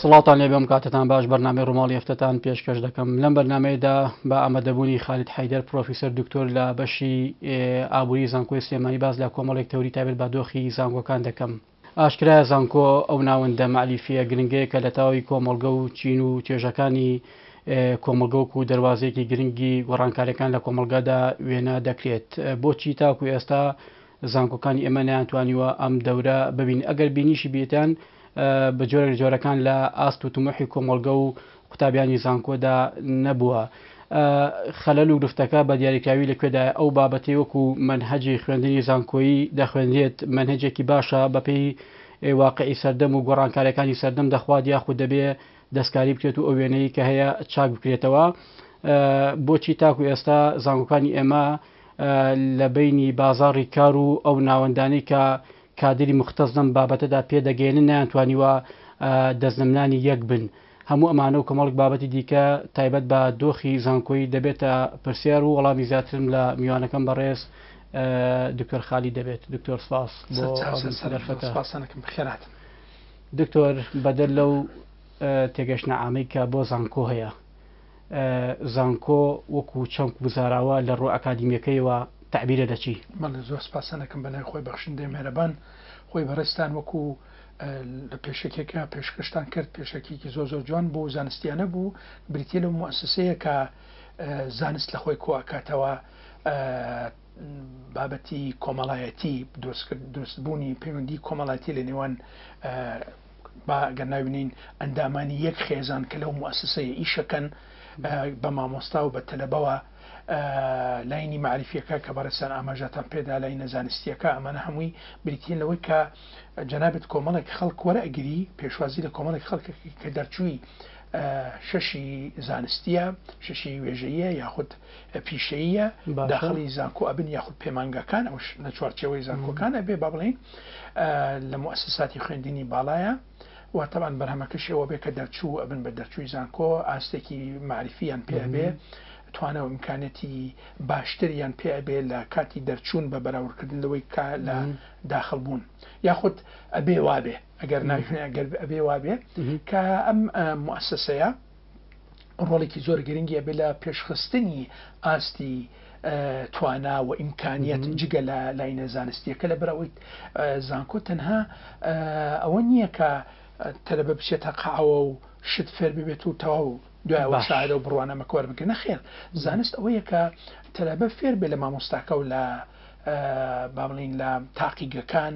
سڵاتان لێبێم کاتتان باش بەرنامەی ڕۆماڵی هەفتەتان پێشکەش دەکەم لەم بەرنمەیەدا بە ئامادەبوونی خالید حەیدەر پرۆفیسەر دکتۆر لە بەشی ئابووری زانکۆی سلێمانی باز لە کۆمەڵێک تەوری تایبەت بە دۆخی زانکۆکان دەکەم. ئاشکرایە زانکۆ ئەو ناوەندە معلیفیە گرنگەیە کە لە تاوی کۆمەڵگە و چین و توێژەکانی کۆمەلگەوک و دەواازەیەکی گرنگی گۆڕانکاریەکان لە کۆمەلگادا وێنە دەکرێت. بۆچی تاکو ئێستا زانکۆکانی ئێمە نەیانتوانیوە ئەم دەورە ببین ئەگەر بینیشی بێتان بە جۆرەکان لە ئاست و تموحی کۆمەلگە و قوتابیانی زانکۆدا نەبووە. خەلەل و گرفتەکە بە دیاریکراوی لەکوێدا ئەو بابەتی وەکو منهەجی خوێندنی زانکۆیی دەخوێنرێت منهەجێکی باشە بەپێی واقعی سەردەم و گۆڕانکاریەکانی سەردەم دەخوات یاخود دەبێ دەستکاری بکرێت و ئەو وێنەی کە هەیە چاک بکرێتەوە. بۆچی تاکو ئێستا زانکۆکانی ئێمە لە بینی بازاڕی کار و ئەو ناوەندانی کە کادری مختەز لەم بابەتەدا پێدەگەێنن نیانتوانیوە دەستنەمنانی یەک بن. هەموو ئەمانە و کۆمەڵک بابەتی دیکە تایبەت بە دۆخی زانکۆیی دەبێتە پرسیار و وەڵامی زیاترم لە میوانەکەم بەڕێز دکتۆر خالی دەبێت. دکتۆر سپاس بخێرات. دکتۆر بەدەر لەو تێگەشتە عامەی کە بۆ زانکۆ هەیە، زانکۆ وەکو چەمک بزاراوە لە ڕوو ئەکادیمیەکەیەوە تعبیرە دەچی؟ بەڵێ زۆر سپاسانەکەم بەنای خۆی بەخشندەی مێرەبان خۆی بەڕێستان وەکو لە پێشەکێکە پێشکەشتان کرد پێشەکێکی زۆر جوان بۆ زانستیانە بوو بریتە لە موسسەیە کە زانست لە خۆی کۆکاتەوە بابەتی کۆمەڵایەتی دروستبوونی پەیوەندی کۆمەڵاتی لە نێوان گەرناوینین ئەندامانی یەک خێزان کە لەو موسسەیە ئیشەکەن بە مامۆستا و بە تەلەبەوە لاینی معرفیەکە کە بەڕێستان ئاماژاتان پێدا لای نەزانستیەکە ئەمانە هەمووی بریتین لەوەی کە جەنابێت کۆمەڵێک خەڵک وەرەگیری پێشوازی لە کۆمەڵێک خەڵکێکی کە دەرچووی شەشی زانستیە شەشی وێژەیە یاخود پیشەیە داخلی زانکۆ ئەبن یاخود پەیمانگەکان ئەو لە چوارچێوەی زانکۆکانە بێ با بڵین لە موسساتی خوێندنی باڵایە و تەبان بەرهەمەکەشەوە بێ کە دەرچوو ئەبن بە دەرچووی زانکۆ ئاستێکی معرفیان پێبێ توانەوە ئیمکانەتی باشتریان پێبێ لە کاتی دەرچوون بە بەراوردکردن لەوەی کا لە داخل بوون یاخود ئەبێ وابێ ئەگەر ناوێنەگەر ئەبێ وابێ کە ئەم موسسەیە ڕۆڵێکی زۆر گرنگیە بێ لە پێشخستنی ئاستی توانا و ئیمکانیت جگە لە لای نەزانستیەکە لە بەراوەی زانکۆ تەنها ئەوە نییە کە تەلەبە بچێتە قاوە و شت فێر ببێت و تەواو دوایەوە ساعدە و بڕوانە مەکوار بکەن نەخێر زانست ئەوەیە کە تەلەبە فێر بێ لە مامۆستاکە و لە با بڵین لە تاقیگەکان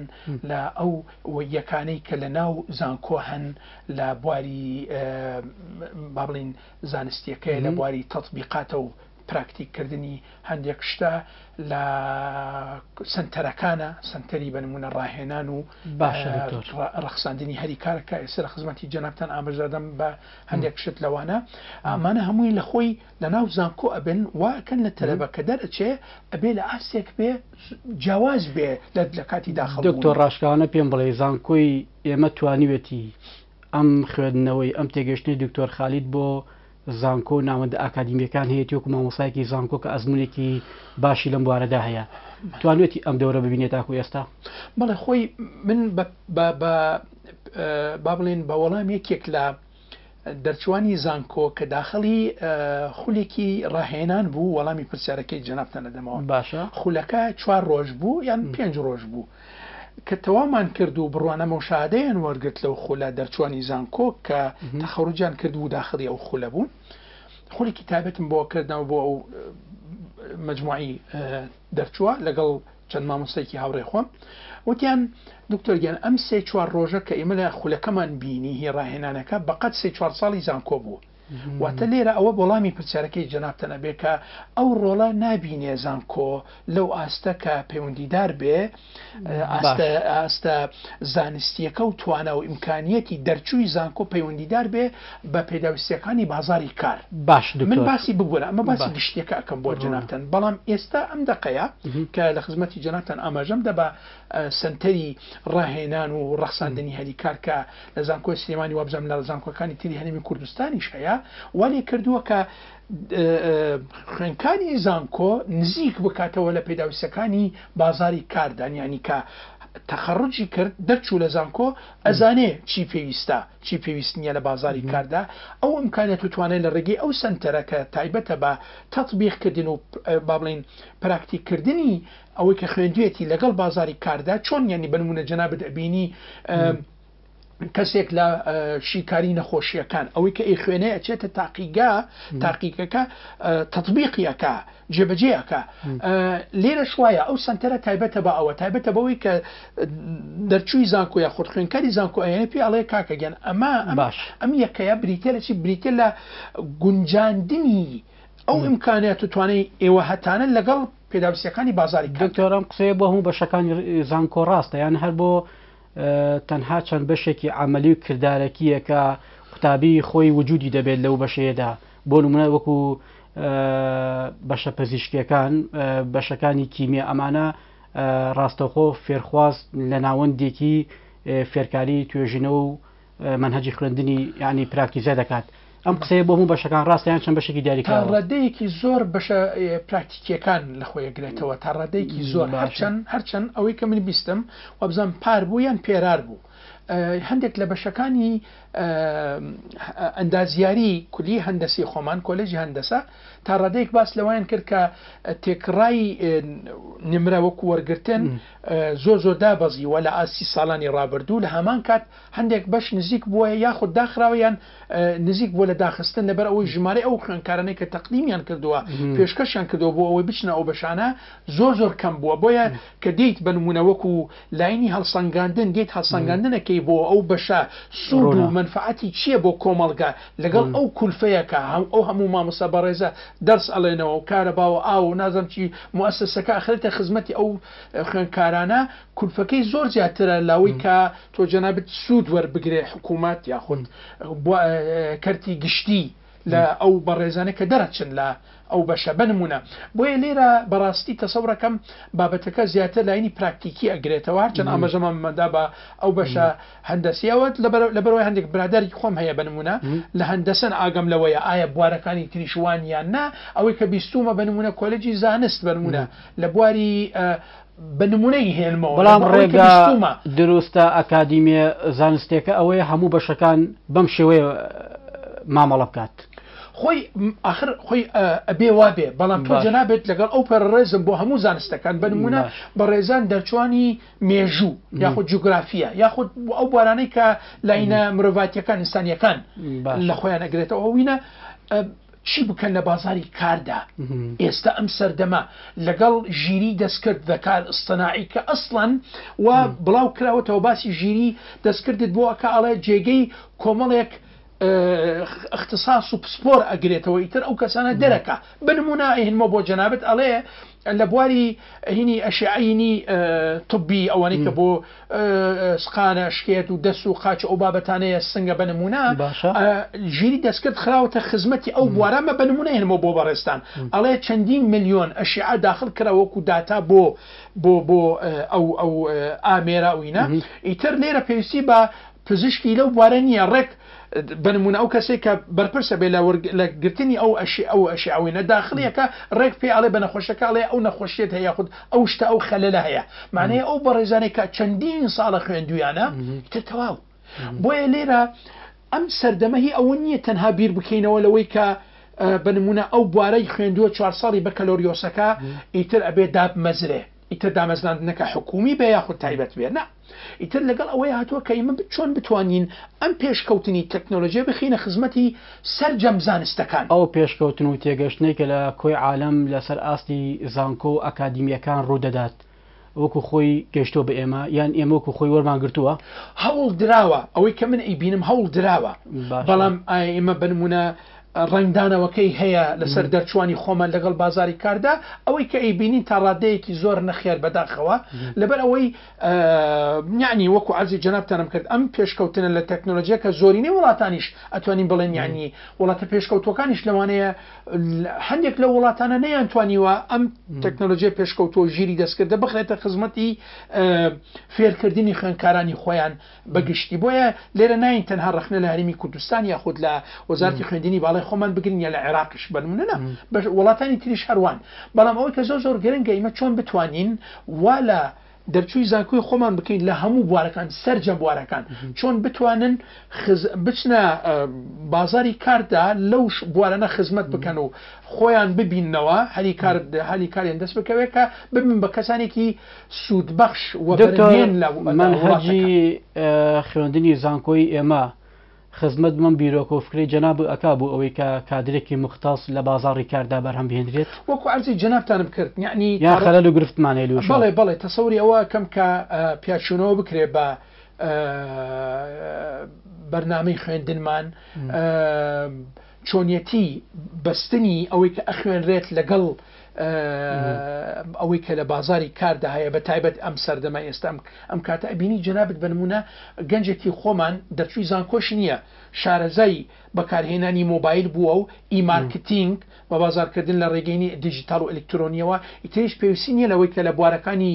لە ئەو یەکانەی کە لە ناو زانکۆ هەن لە بواری با بڵین زانستیەکەی لە بواری تەطبیقاتە و پراکتیککردنی هەندێک شتە لە سنتەرەکانە سنتەری بنمونە ڕاهێنان و ڕەخساندنی هەری کارەکە ئێستا لە خزمەتی جەنابتان ئاماژەدەم بە هەندێک شت لەوانە ئەمانە هەمووی لە خۆی لە ناو زانکۆ ئەبن واکەن لە تەلەبە کە دەرەچێ ئەبێ لە ئاسێک بێ جیاواز بێ لە کاتی داخل. دکتۆر ڕاشکانە پێم بڵێ زانکۆی ئێمە توانیوێتی ئەم خوێندنەوەی ئەم تێگەشتنی دکتۆر خالید بۆ زانکۆ ناوەندە ئاکادیمیەکان هەیە وەکو مامۆسایەکی زانکۆ کە ئەزمونێکی باشی لەم بوارەدا هەیە توانێتی ئەم دەورە ببینێت تاکو ئێستا؟ بەڵێ خۆی من با بڵێن بە وەڵام یەکێک لە دەرچوانی زانکۆ کە داخلی خولێکی ڕاهێنان بوو وەڵامی پرسیارەکەی جەنابتان دەدەمەوە. باشە خولەکە 4 ڕۆژ بوو یان 5 ڕۆژ بوو کە تەوامان کرد و بڕوانە مەشاهدەیان وەرگرت لەو خولە دەرچوانی زانکۆ کە تەخەڕوجیان کرد و داخلی ئەو خولە بوون. خولێکی تایبەتم بۆ کردنەوە بۆ ئەو مەجموعی دەرچووە لەگەڵ چەند مامۆستایەکی هاوڕێ خۆم وتیان دکتۆرگیان ئەم 3-4 ڕۆژە کە ئێمە لە خولەکەمان بینی هی ڕاهێنانەکە بەقەت 3-4 ساڵی زانکۆ بوو. واتە لێرە ئەوە وەڵامی پرسیارەکەی جەنابتەنە بێ کە ئەو ڕۆڵە نابینێ زانکۆ لەو ئاستە کە پەیوەندیدار بێ ئاستە زانستیەکە و توانە و ئیمکانیەتی دەرچووی زانکۆ پەیوەندیدار بێ بە پێداویستیەکانی بازاری کار. باش من باسی ببوورە ئەمە باسی گشتیەکە ئەەکەم بۆ جەنابتەن بەڵام ئێستا ئەم دقەیە کە لە خزمەتی جەنابتەن ئاماژەم دەبە سنتەری ڕاهێنان و ڕەخساندنی هەری کار کە لە زانکۆی سلێمانی وابزانم لە زانکۆکانی تری هەرێمی کوردستانیش هەیە وەلی کردووە کە خوێنکانی زانکۆ نزیک بکاتەوە لە پێداویستەکانی بازاری کاردانیانی کە تەخەڕجی کرد دەرچوو لە زانکۆ ئەزانێ چی پێویستە چی پێویست نییە لە بازاری کاردا ئەو ئیمکانێت توانێت لە ڕێگەی ئەو سنتەرەکە تایبەتە بە تەطبیقکردن و با بڵین پراکتیککردنی ئەوەی کە خوێندوێتی لەگەڵ بازاری کاردا چۆن یعنی بنمونە جەنابەت ئەبینی کەسێک لە شیکاری نەخۆشیەکان ئەوەی کە ئەی خوێنێ ئەچێتە تاقیقەکە تەطبیقیەکە جێبەجێەکە لێرە شوایە ئەو سنتەرە تایبەتە بە ئەوە تایبەتە بەوەی کە دەرچووی زانکۆ یا خۆت خوێنکاری زانکۆ ئەیەنە پێ ئەڵێ کاکەگەن ئەم یەکەیە بریتە لە چی بریتە لە گونجاندنی ئەو ئیمکانات توانای ئێوە هەتانە لەگەڵ پێداویستەکانی بازاری دکتۆرم قسەیە بۆ هەموو بەشەکانی زانکۆ ڕاستە یان هەر بۆ تەنها چەند بەشێکی عملی و کردارەکیە کە قوتابی خۆی وجودی دەبێت لەو بەشەیەدا بۆ نمونە وەکو بەشە پزیشکیەکان بەشەکانی کیمیا ئەمانە ڕاستەخۆ فێرخواز لە ناوەندێکی فێرکاری توێژینە و منهەجی خوێندنی یعنی پراکتیزە دەکات ئەم قسەیە بۆ هەموو بەشەکان ڕاستیان چەند بەشێکی دیاریکراوە ڕادەیەکی زۆر بەشە پراکتیکیەکان لە خۆیەگرێتەوە تا ڕادەیەکی زۆر هەرچەند ئەوەی کە من بیستم وەبزانم پار بوو یان پێرار بوو هەندێک لە بەشەکانی ئەندازیاری کولی هەندەسی خۆمان کۆلێجی هەندەسە تا ڕادەیەک باس لەوایان کرد کە تێکڕای نمرە وەکو وەرگرتن زۆر زۆر دابەزیوە لە ئاسی ساڵانی ڕابردوو لە هەمان کات هەندێک بەش نزیک بووە یاخود داخراویان نزیک بووە لە داخستن لەبەر ئەوەی ژمارە ئەو خوێنکارانەی کە تەقدیمیان کردووە پێشکەشیان کردەوە بۆ ئەوەی بچنە ئەو بەشانە زۆر زۆر کەم بووە بۆیە کە دیت بنمونە وەکو لاینی هەڵسەنگاندن دیت هەڵسەنگاندنەکەی بۆ ئەو بەشە سوود و منفعەتی چییە بۆ کۆمەڵگە لەگەڵ ئەو کولفەیەکە ئەو هەموو مامۆستا بەڕێزە دەرس ئەڵێنەوە و کارە باوە ئاو نازم چی موسسەکە ئەخرێتە خزمەتی ئەو خوێنکارانە کولفەکەی زۆر زیاترە لاوەی کە تۆ جەنابەت سوود وەربگرێ حکوومەت یاخود کەرتی گشتی لە ئەو بەڕێزانە کە دەرەچن لە ئەو بەشە بنمونە بۆیە لێرە بەڕاستی تەسەورەکەم بابەتەکە زیاتر لاینی پراکتیکی ئەگرێتەوە هەرچەند ئاماژەمەدا بە ئەو بەشە هەندەسیەوە لەبەرەوەی هەندێک برادری خۆم هەیە بنمونە لە هەندەسەن ئاگەم لەوەیە ئایا بوارەکانی تریشوان یان نا ئەوەی کە بیستومە بنمونە کۆلێجی زانست بنمونە لە بواری بنمونەی هێنمەوە بەڵام ڕێگا دروستە ئەکادیمیە زانستێکە ئەوەیە هەموو بەشەکان بەم شێوەیە مامەڵە بکات خۆی آخر خۆی ئەبێ وابێ بەڵام تۆ جەنابێت لەگەڵ ئەو پەرڕێزم بۆ هەموو زانستەکان بنمونە بە ڕێزان دەرچوانی مێژوو یاخود جوگرافیە یاخود ئەو بوارانەی کە لاینە مرۆڤاتیەکان ئینسانیەکان لە خۆیان ئەگرێتەوە ئەوینە چی بکەن لە بازاری کاردا ئێستا ئەم سەردەما لەگەڵ ژیری دەستکرد دەکات ئستناعی کە ئەسڵەن و بڵاو کراوەتەوە باسی ژیری دەستکردت بۆ ئەکە ئەڵێ جێگەی کۆمەڵێک اختصاص و پسپۆر ئەگرێتەوە ئیتر ئەو کەسانە دەرەکە بنمونە هێنمە بۆ جەنابەت ئەڵێ لە بواری هینی ئەشعینی طبی ئەوانەی کە بۆ سقانە شکێت و دەست و قاچ ئەو بابەتانەیە سنگە بنمونە ژیری دەستکرد خراوەتە خزمەتی ئەو بوارەمە بنمونە هێنمە بۆ بەڕێستان ئەڵێ چەندین میلیۆن ئەشعە داخل کراوەکو داتا بۆ ئەو ئامێرە ئەوینە ئیتر لێرە پێویستی بە پزیشکی لەو بوارە نییە ڕێک بنمونە ئەو کەسێک کە بەرپرسە بێ لە گرتنی ئەو ئەشعوینە داخلیەکە ڕێک پێ ئاڵێ بە نەخۆشەکەڵێ ئەو نەخۆشیێت هەیە خود ئەو شتە ئەو خەلەلە هەیە معنەیە ئەو بەڕێزانێک کە چەندین ساڵە خوێندویانە تر تەواو بۆیە لێرە ئەم سەردەمەهی ئەوە نییە تەنها بیر بکەینەوە لەوەی کە بنمونە ئەو بوارەی خوێندووە 4 ساڵی بە کەلۆریۆسەکە ئیتر ئەبێ داب مەزرێ ئیتر دامەزراندنەکە حکومی بێ یاخود تایبەت بێ نا ئیتر لەگەڵ ئەوەی هاتووە کە ئێمە چۆن بتوانین ئەم پێشکەوتنی تەکنۆلۆژیە بخینە خزمەتی سەرجەم زانستەکان ئەو پێشکەوتن و تێگەشتنەی کە لە کۆی عالەم لەسەر ئاستی زانکۆ و ئەکادیمیەکان ڕوودەدات وەکو خۆی گەشتۆ بە ئێمە یان ئێمە وەکو خۆی وەرمان گرتووە هەوڵ دراوە ئەوەی کە من ئەیبینم هەوڵ دراوە بەڵام ئێمە بنمونە ڕنگدانەوەکەی هەیە لەسەر دەرچوانی خۆمان لەگەڵ بازاری کاردا ئەوەی کە ئەیبینین تا ڕادەیەکی زۆر نەخێر بەداخەوە لەبەر ئەوەی یعنی وەکو عەرزی جەنابتانم کرد ئەم پێشکەوتنە لە تەکنۆلۆژیە کە زۆرینەی وڵاتانیش ئەتوانین بڵێن یعنی وڵاتە پێشکەوتەکانیش لەوانەیە هەندێک لە وڵاتانە نەیانتوانیوە ئەم تەکنۆلۆژیە پێشکەوتۆ ژیری دەستکردە بخرێتە خزمەتی فێرکردنی خوێنکارانی خۆیان بەگشتی بۆیە لێرە ناین تەنها ڕخنە لە هەرمی کوردستان یاخود لە وەزارەتی خوێندنی باڵای خۆمان بگرین یا لە عێراقش بنمونە وڵاتانی تریش هەروان بەڵام ئەوەی کە زۆر گرنگە ئێمە چۆن بتوانین وا لە دەرچووی زانکۆی خۆمان بکەین لە هەموو بوارەکان سەرجە بوارەکان چۆن بتوانن بچنە بازاری کاردا لەو بوارانە خزمەت بکەن و خۆیان ببینەوە هەلی کاریان دەست بکەوێت کە ببین بە کەسانێکی سوودبەخش وەبەرهێن لە منهەجی خوێندنی زانکۆی ئێمە خزمەت من بیرۆکە و فکری جەناب ئەکا بوو ئەوەی کە کادرێکی مختص لە بازاڕی کاردا بەرهەم بهێنرێت وەکو عەرزی جەنابتانم کرد یعنی یا خەلەل و گرفتمانەی لێ بەڵێ تەسەوری ئەوە کەم کە پیاچوونەوە بکرێ بە بەرنامەی خوێندنمان چۆنیەتی بەستنی ئەوەی کە ئەخوێنرێت لەگەڵ ئەوەی کە لە بازاری کاردا هەیە بە تایبەت ئەم سەردەما ئێستا ئەم کاتە ئەبینی جەنابەت بنمونە گەنجێکی خۆمان دەرچووی زانکۆش نییە شارەزای بەکارهێنانی مۆبایل بووە و ئیمارکتینگ بە بازارکردن لە ڕێگەینی دیجیتال و ئەلکترۆنیەوە ئیتریش پێویستی نییە لەوەی کە لە بوارەکانی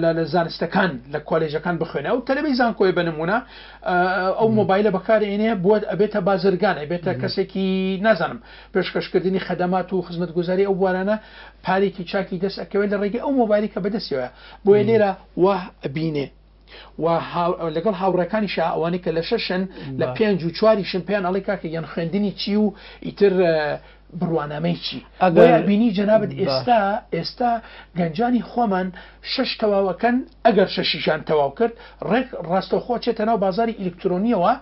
لە زانستەکان لە کۆلێژەکان بخوێنە و تەلەبی زانکۆی بنمونە ئەو مۆبایلە بەکارێنێ بۆ ئەبێتە بازرگان ئەبێتە کەسێکی نازانم پێشکەشکردنی خەدەمات و خزمەتگوزاری ئەو بوارانە پارێکی چاکی دەست ئەکەوێت لە ڕێگەی ئەو مۆبایلی کە بەدەستیەوە بۆیە لێرە وا ئەبینێ و لەگەڵ هاوڕەکانی ئەوانەی کە لە شەشن لە 5 و 4 پێیان ئەڵێ کاکە یان خوێندنی چی و ئیتر بڕوانامەی چی بینی جەنابەت ئێستا گەنجانی خۆمان 6 تەواوەکەن ئەگەر 6شان تەواو کرد ڕێک ڕاستەوخۆ چێتە ناو بازاری ئیلکترۆنیەوە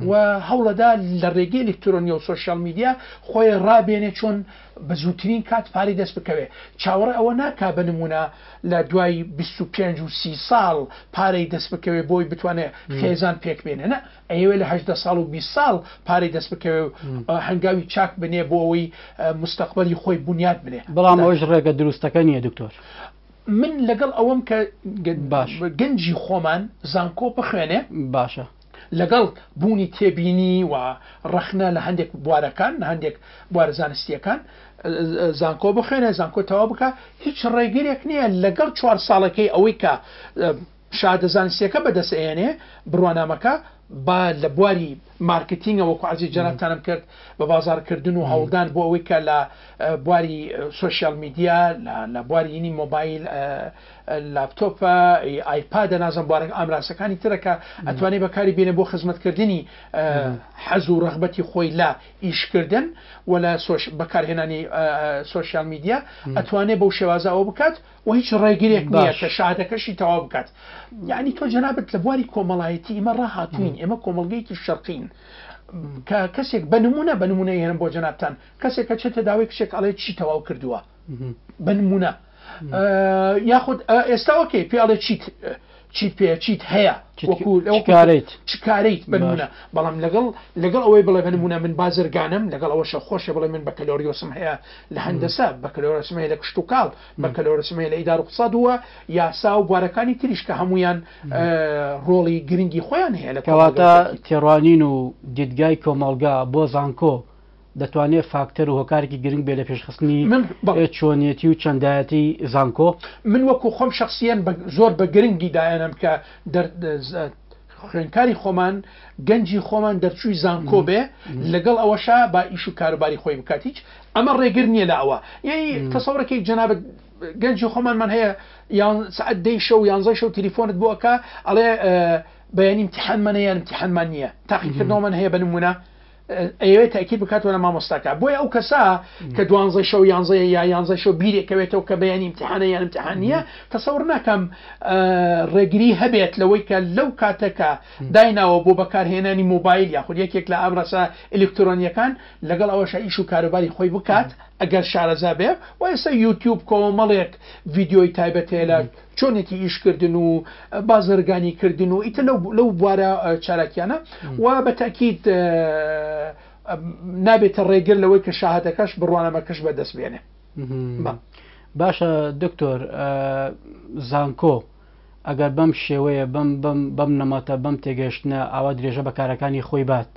و هەوڵەدا لە ڕێگەی ئیلکترۆنی و سوۆشیال میدیا خۆی ڕابێنێ چۆن بە زووترین کات پاری دەست بکەوێ چاوەڕێ ئەوە ناکا بنمونە لە دوای 25 و 30 ساڵ پارەی دەست بکەوێ بۆی بتوانێت خێزان پێک بێنێ نە ئەوێ لە 18 ساڵ و 20 ساڵ پارەی دەست بکەوێ هەنگاوی چاک بنێ بۆ ئەوەی مستەقبەلی خۆی بنیاد بنێ بەڵام ئەوش ڕێگە دروستەکە نییە دکتۆر من لەگەڵ ئەوەم کە گەنجی خۆمان زانکۆ بخوێنێ باشە لەگەڵ بوونی تێبینی و ڕەخنە لە هەندێک بوارەکان هەندێک بوارە زانستیەکان زانکۆ بخوێنێ زانکۆ تەواو بکە هیچ ڕێگەرێک نییە لەگەڵ 4 ساڵەکەی ئەوەی کە شادە زانستیەکە بەدەستێنێ بڕوانامەکە با لە بواری مارکتینگەوە کوعزی جەنابتانم کرد بە بازارکردن و هەوڵدان بۆ ئەوەی کە لە بواری سوۆشیال میدیا لە بوارینی مۆبایل لاپتۆپە ئایپادە نازم بوارە ئامراسەکانی ترەکە ئەتوانێت بەکاری بێنێ بۆ خزمەتکردنی حەز و ڕەغبەتی خۆی لە ئیشکردن و لە بەکارهێنانی سوۆشیال میدیا ئەتوانێت بەو شێوازە ئەوە بکات و هیچ ڕێگرێک نییە کە شادەکەشی تەواو بکات یعنی تۆ جەنابەت لە بواری کۆمەڵایەتی ئمە ڕاهاتوین ئێمە کۆمەڵگەیەکی شەرقین کە کەسێک بنمونە هێنم بۆ جەنابتان کەسێک کە چێتە داوای کشێک ئەڵێ چی تەواو کردووە بنمونە یاخود ئێستاوەکەی پێڵێ چیت هەیە چکارێت بنمونە بەڵام لەگەڵ ئەوەی بڵێ بنمونە من بازرگانم لەگەڵ ئەوەشە خۆشە بڵێ من بەکەلۆریۆسم هەیە لە هەندەسە بەکەلۆرەسم هەیە لە کشت و کاڵ بەکەلۆرەسم هەیە لە ئیدار و اقتصاد وە یاسا و بوارەکانی تریش کە هەمویان ڕۆڵی گرنگی خۆیان هەیە لە کەواتە تێڕوانین و دیدگای کۆمەڵگا بۆ زانکۆ دەتوانێت فاکتەر و هۆکارێکی گرنگ بێ لە پێشخستنی چۆنیەتی و چەندایەتی زانکۆ من وەکو خۆم شخصیان زۆر بە گرنگی دایانم کە خوێنکاری خۆمان گەنجی خۆمان دەرچووی زانکۆ بێ لەگەڵ ئەوەشا با ئیش و کاروباری خۆی بکات هیچ ئەمە ڕێگر نییە لە ئەوە یعنی تەسەوڕەکەی جەنابەت گەنجی خۆمان من هەیە سعات 10 شەو 11 شەو تەلیفۆنت بۆکە ئەڵێ بەیانی امتحانمان هەیە امتحانمان نییە تاقیکردنەوەمان هەیە بنمونە ئەوێت تاکید بکاتەوە لە مامۆستاکە بۆیە ئەو کەسا کە 12 شەو 11 یا 11 شەو بیرێکەوێتەوە کە بەیانی امتحانە یان امتحان نییە تەسەوڕ ناکەم ڕێگری هەبێت لەوەی کە لەو کاتەکە دایناوە بۆ بەکارهێنانی مۆبایل یاخود یەکێک لە ئامراسە ئلکترۆنیەکان لەگەڵ ئەوەشە ئیش و کاروباری خۆی بکات ئەگەر شارەزا بێ و ئێستا یوتیوب کۆمەڵێک ڤیددیۆی تایبەت هەیە لە چۆنێکی ئیشکردن و بازرگانی کردن و ئیتر لەو بوارە چالاکیانە و بەتاکید نابێتە ڕێگر لەوەی کە شاهدەکەش بڕوانەمەکەش بەدەست بێنێ باشە دکتۆر زانکۆ ئەگەر بەم شێوەیە بەم نەماتە بەم تێگەشتنە ئاوا درێژە بەکارەکانی خۆی بات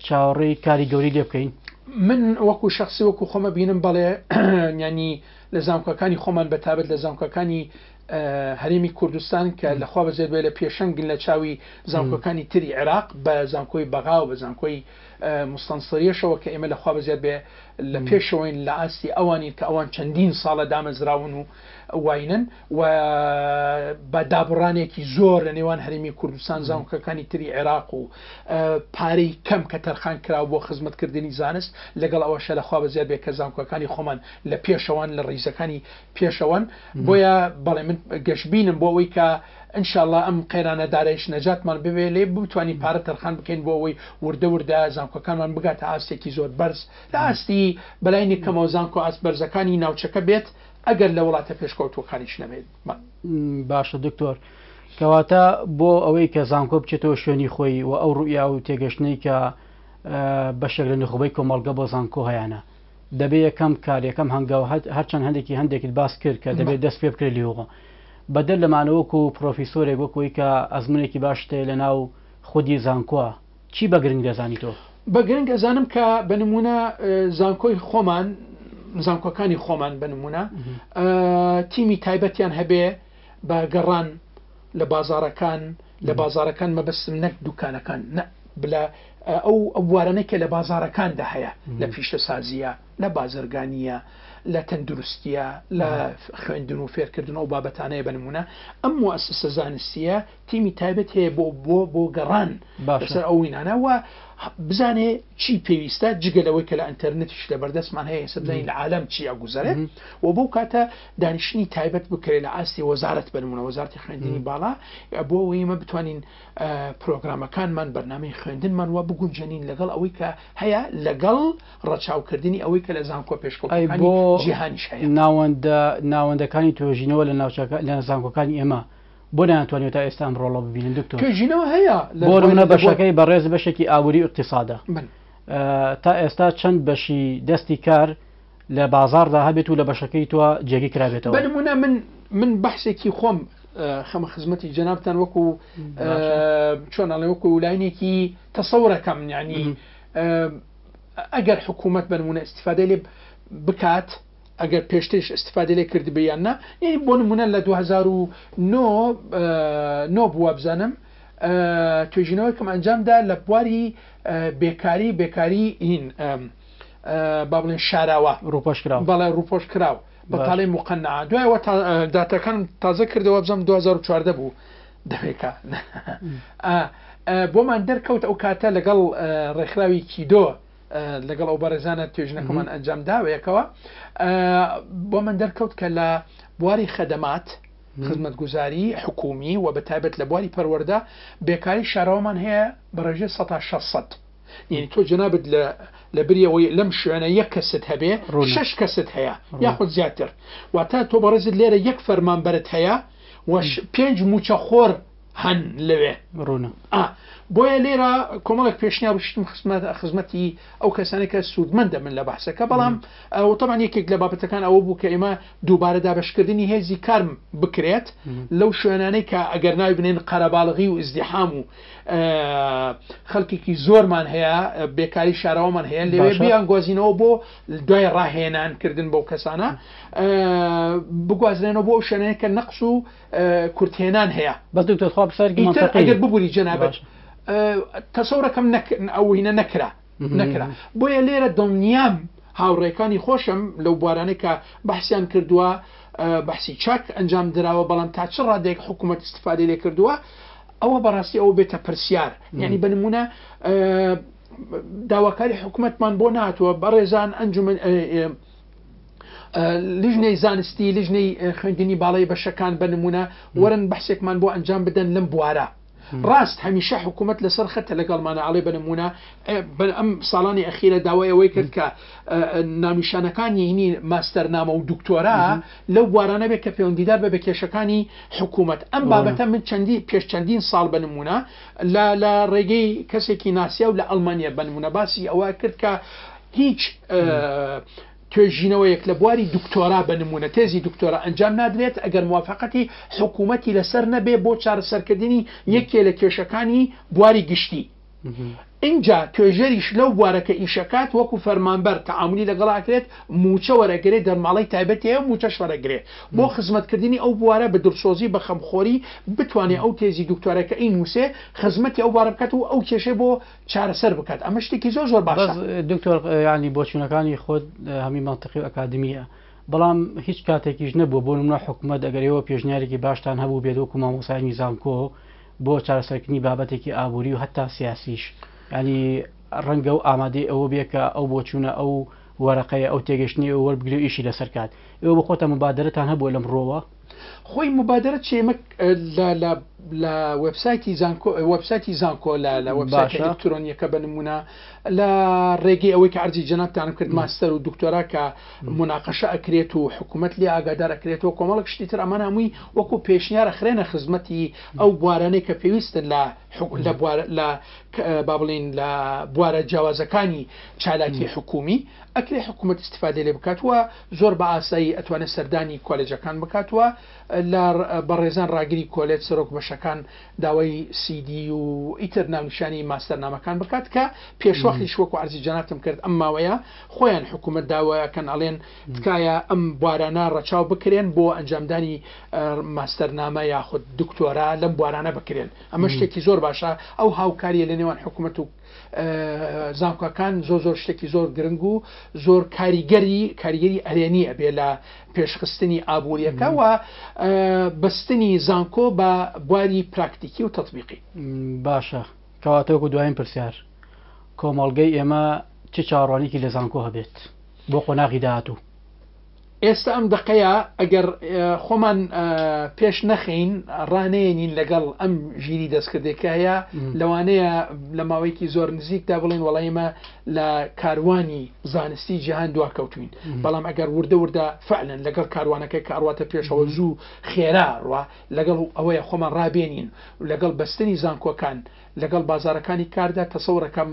چاوەڕێی کاری گەوری لێ بکەین من وەکو شخصی وەکو خۆمە بینم بەڵێ ینی لە زانکۆکانی خۆمان بەتابەت لە زانکۆکانی هەرێمی کوردستان کە لەخوا بەزێت بێ لە پێشەنگن لە چاوی زانکۆکانی تری عێراق بە زانکۆی بەغا و بە زانکۆی مستەنسەریەشەوە کە ئێمە لەخوا بەزێت بێ لە پێشەوەین لە ئاستی ئەوانی کە ئەوان چەندین ساڵە دامەزراون و واینن و بە دابڕانێکی زۆر لە نێوان هەرێمی کوردستان زانکۆکانی تری عێراق و پارەی کەم کە تەرخان کراوە بۆ خزمەتکردنی زانست لەگەڵ ئەوەشە لەخوا بەزێت بێ کە زانکۆکانی خۆمان لە پێشەوان لە ڕیزەکانی پێشەوەن بۆیە بەڵێ من گەشتبینم بۆ ئەوەی کە ئینشاءالله ئەم قەیرانەدارەیش نەجاتمان ببێ لێ بتوانین پارە تەرخان بکەین بۆ ئەوەی وردە وردە زانکۆکانمان بگاتە ئاستێکی زۆر بەرز لە ئاستی بەلای کەمەوە زانکۆ ئاست بەرزەکانی ناوچەکە بێت ئەگەر لە وڵاتە پێشکەوتوەکانیش نەبێت. باشە دکتۆر کەواتە بۆ ئەوەی کە زانکۆ بچێتەوە شوێنی خۆی و ئەو ڕوئیا و تێگەشتنەی کە بەشێک لە نخبەی کۆمەڵگە بۆ زانکۆ هەیەە دەبێت یەکەم کار یەکەم هەنگاو هەرچەند هەندێکت باس کرد کە دەبێت دەست پێ بکرێت لێوە بەدەر لەمانەوەکو و پرۆفیسۆرێک وەکوی کە ئەزمونێکی باشتێ لە ناو خودی زانکۆە چی بە گرنگ دەزانی تۆ؟ بە گرنگ ئەزانم کە بنمونە زانکۆی خۆمان زانکۆکانی خۆمان بنمونە تیمی تایبەتیان هەبێ بە گەڕان لە بازارەکان مەبەستم نەک دوکانەکان بلا ئەو وارانەی کە لە بازارەکاندا هەیە لە پیشەسازیە لە بازرگانیە لە تەندروستیە لە خوێندن و فێرکردن و بابەتانەیە بنمونە ئەم موسسە زانستیە تیمی تایبەت هەیە بۆ گەڕان بەسەر ئەو وینانەوە بزانێ چی پێویستە جگەلەوەی کە لە ئینتەرنێتیش لە بەردەستمان هەیە ئێستا بزانین لە عالەم چی ئەگوزارێت و بۆ کاتە دانیشتنی تایبەت بکرێت لە ئاستی وەزارەت بنمونە وەزارەتی خوێندنی باڵا بۆ ئەوەی ئێمە بتوانین پرۆگرامەکانمان بەرنامەی خوێندنمان وە بگونجێنین لەگەڵ ئەوەی کە هەیە لەگەڵ ڕەچاوکردنی ئەوەی کە لە زانکۆ پێشکەوتەکانی جیهانیش هەیە ناوەندەکانی توێژینەوە لە زانکۆکانی ئێمە بۆ ناتوانێت تا ئێستا ڕۆڵە ببینن دکتۆر توێژینەوە هەیە بۆ منە بەشەکەی بەڕێز بەشێکی ئابووری اقتصادە تا ئێستا چەند بەشی دەستی کار لە بازاردا هەبێت و لە بەشەکەی تۆ جێگی کرابێتەوە بنمونە من بەحسێکی خۆم خەمە خزمەتی جەنابتان وەکو چۆنەڵێ وەکو لاینێکی تەسەورەکەم یعنی ئەگەر حکوومەت بنمونە ئیستیفادە لێ بکات ئەگەر پێشترش ئیستیفادە لێ کرد بیاننا یعنی بۆ نمونە لە 2009 بووە بزانم توێژینەوەیکم ئەنجامدا لە بواری بێکاری هین با بڵێن شاراوە بەڵێ ڕووپۆش کراو بەتاڵی مقنعە دوایەوە داتەکان تازە کردەوە بزەم 2014 بوو دەبێکە بۆمان دەرکەوت ئەو کاتە لەگەڵ ڕێکخراوی کیدۆ لەگەڵ ئەو بەڕێزانە توێژنەکەمان ئەنجام داوەیەکەوە بۆ من دەرکەوت کە لە بواری خەدەمات خزمەتگوزاری حکومی و بەتایبەت لە بواری پەروەردە بێکاری شاراوەمان هەیە بەڕێژێ 600 یعنی تۆ جەنابەت لە بریەوەی لەم شوێنە یەک کەست هەبێ 6 کەست هەیە یاخود زیاتر واتە تۆ بەڕێزت لێرە یەک فەرمانبەرت هەیە و 5 موچە خۆر هەن لەوێ ڕوونە بۆیە لێرە کۆمەڵێک پێشنیا بشتم خزمەتی ئەو کەسانی کە سوودمەندە من لە بەحسەکە بەڵام تەمان یەکێک لە بابەتەکان ئەوە بوو کە ئێمە دووبارە دابشکردنی هێزی کارم بکرێت لەو شوێنانەی کە ئەگەر ناوی بنێن قەرەباڵغی و ئیزدیحام و خەڵکێکی زۆرمان هەیە بێکاری شاراوەمان هەیە لەوێ بیانگوازینەوە بۆ دوای ڕاهێنانکردن بۆ کەسانە بگوازرێنەوە بۆ ئەو شوێنەیە کە نەقص و کورتێنان هەیە ئەگەر ببووری جەنابەت تەسەورەکەم ئەوینە نەکرا بۆیە لێرە دڵنیام هاوڕێکانی خۆشم لەو بوارانەی کە بەحسیان کردووە بەحسی چاک ئەنجام دراوە بەڵام تا چ ڕادێک حکوومەت استفادە لێ کردووە ئەوە بەڕاستی ئەوە بێتە پرسیار یعنی بنمونە داواکاری حکوومەتمان بۆ ناتوە بەڕێزان ئەنجومەن لیژنەی زانستی لیژنەی خوێندنی باڵی بەشەکان بنمونە وەرن بەحسێکمان بۆ ئەنجام بدەن لەم بوارە ڕاست هەمیشە حکوومەت لەسەر خەتە لەگەڵمانە ئاڵێ بنمونە ئەم ساڵانی ئەخیرە داوای ئەوەی کرد کە نامیشانەکانی هینی ماستەرنامە و دکتۆرا لەو بوارانە بێت کە پەیوەندیدار بە کێشەکانی حکوومەت ئەم بابەتە من پێش چەندین ساڵ بنمونە لە ڕێگەی کەسێکی ناسیا و لە ئەڵمانیا بنمونە باسی ئەوە کرد کە هیچ توێژینەوەیەک لە بواری دکتۆرا بنمونە تێزی دکتۆرا ئەنجام نادرێت ئەگەر موافقەتی حکوومەتی لەسەر نەبێ بۆ چارەسەرکردنی یەکێ لە کێشەکانی بواری گشتی اینجا توێژەریش لەو بوارەکە ئیشەکات وەکو فەرمانبەر تەعاملی لەگەڵاکرێت موچە وەرەگرێت دەرماڵی تایبەتەیە موچەش وەرەگرێت بۆ خزمەتکردنی ئەو بوارە بە دڵسۆزی بە خەمخۆری بتوانێت ئەو تێزی دکتۆرەکە ئینووسێ خزمەتی ئەو بوارە بکات و ئەو کێشەی بۆ چارەسەر بکات ئەمە شتێکی زۆر زۆر باشە. دکتۆر ینی بۆچوونەکانی خۆت هەمی مانتەقی و ئەکادمیە بەڵام هیچ کاتێکیش نەبوو بۆ نمونە حکوومەت ئەگەرەوە پێشنیارێکی باشتان هەبوو بێت وەکو مامۆسای میزانکۆ بۆ چارەسەرکردنی بابەتێکی ئابووری و هەتا سیاسیش ینی ڕەنگە و ئامادەی ئەوە بێکە ئەو بۆچوونە ئەو وەرەقەیە ئەو تێگەشتنی ئەو وەربگرێ و ئیشی لەسەر کات ئێوە بە خۆتە مبادرەتان هەبووە لەم ڕۆوە خۆی مبادرەت چێمە لە وبسایتی زانکۆ لە وبسایت ئەلکترۆنیەکە بە نمونە لە ڕێگەی ئەوەی کە ئەرجی جەنابتانم کرد ماستەر و دکتۆرا کە مناقەشە ئەکرێت و حکوومەت لێ ئاگادار ئەکرێتەوە کۆمەڵک شتی تر ئەمان هەمووی وەکو پێشنیارە خرێنە خزمەتی ئەو بوارانەی کە پێویستن لە با بڵین لە بوارە جیاوازەکانی چالاکی حکومی ئەکرێ حکوومەت استفادە لێ بکاتوە زۆر بە ئاسایی ئەتوانێت سەردانی کۆلێجەکان بکاتوە لە بەڕێزان ڕاگری کۆلێت سەرۆک بەشەکان داوای سیدی و ئیتر ناونیشانی ماستەرنامەکان بکات کە پێشوەختیش وەکو ئەرزی جەنابتم کرد ئەم ماوەیە خۆیان حکوومەت داوایەکەن ئەڵێن تکایە ئەم بوارانە ڕەچاو بکرێن بۆ ئەنجامدانی ماستەرنامە یاخود دکتۆرا لەم بوارانە بکرێن ئەمە شتێکی زۆر باشە ئەو هاوکاریە لە نێوان حکوومەت و زانکۆکان زۆر شتێکی زۆر گرنگ و زۆر کاریگەری ئەرێنی ئەبێ لە پێشخستنی ئابوووریەکە و بەستنی زانکۆ بە بواری پراکتیکی و تەطبیقی. باشە کەواتەوەکو دوایین پرسیار کۆمەڵگەی ئێمە چ چاڕوانێکی لە زانکۆ هەبێت بۆ قۆناغی داهاتوو ئێستا ئەم دقەیە ئەگەر خۆمان پێش نەخین ڕانێنین لەگەڵ ئەم ژیری دەستکردێکایە لەوانەیە لە ماوەیەکی زۆر نزیکدا بڵێن وەڵایمە لە کاروانی زانستی جیهان دواکەوتوین بەڵام ئەگەر وردە فعلن لەگەڵ کاروانەکەی کارواتە پێشەوە زوو خێرا ڕوا لەگەڵ ئەوەیە خۆمان ڕابێنین لەگەڵ بەستنی زانکۆکان لەگەڵ بازارەکانی کاردا تەسەورەکەم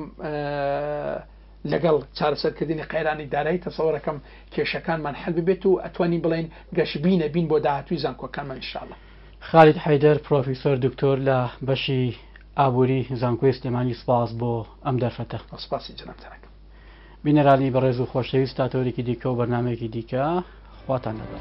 لەگەڵ چارەسەرکردنی قەیرانی دارایی تەسەوەرەکەم کێشەکانمان حەل ببێت و ئەتوانین بڵێن گەشبینە بین بۆ داهاتووی زانکۆکانمان ئینشاءالله. خالید حەیدەر پرۆفیسۆر دکتۆر لە بەشی ئابووری زانکۆی سلێمانی سپاس بۆ ئەم دەرفەتە. سپاسی جەنابتانەکەم. بینەرانی بەڕێز و خۆشەویست تاتۆرێکی دیکە و بەرنامەیەکی دیکە خواتان لەگەڵ.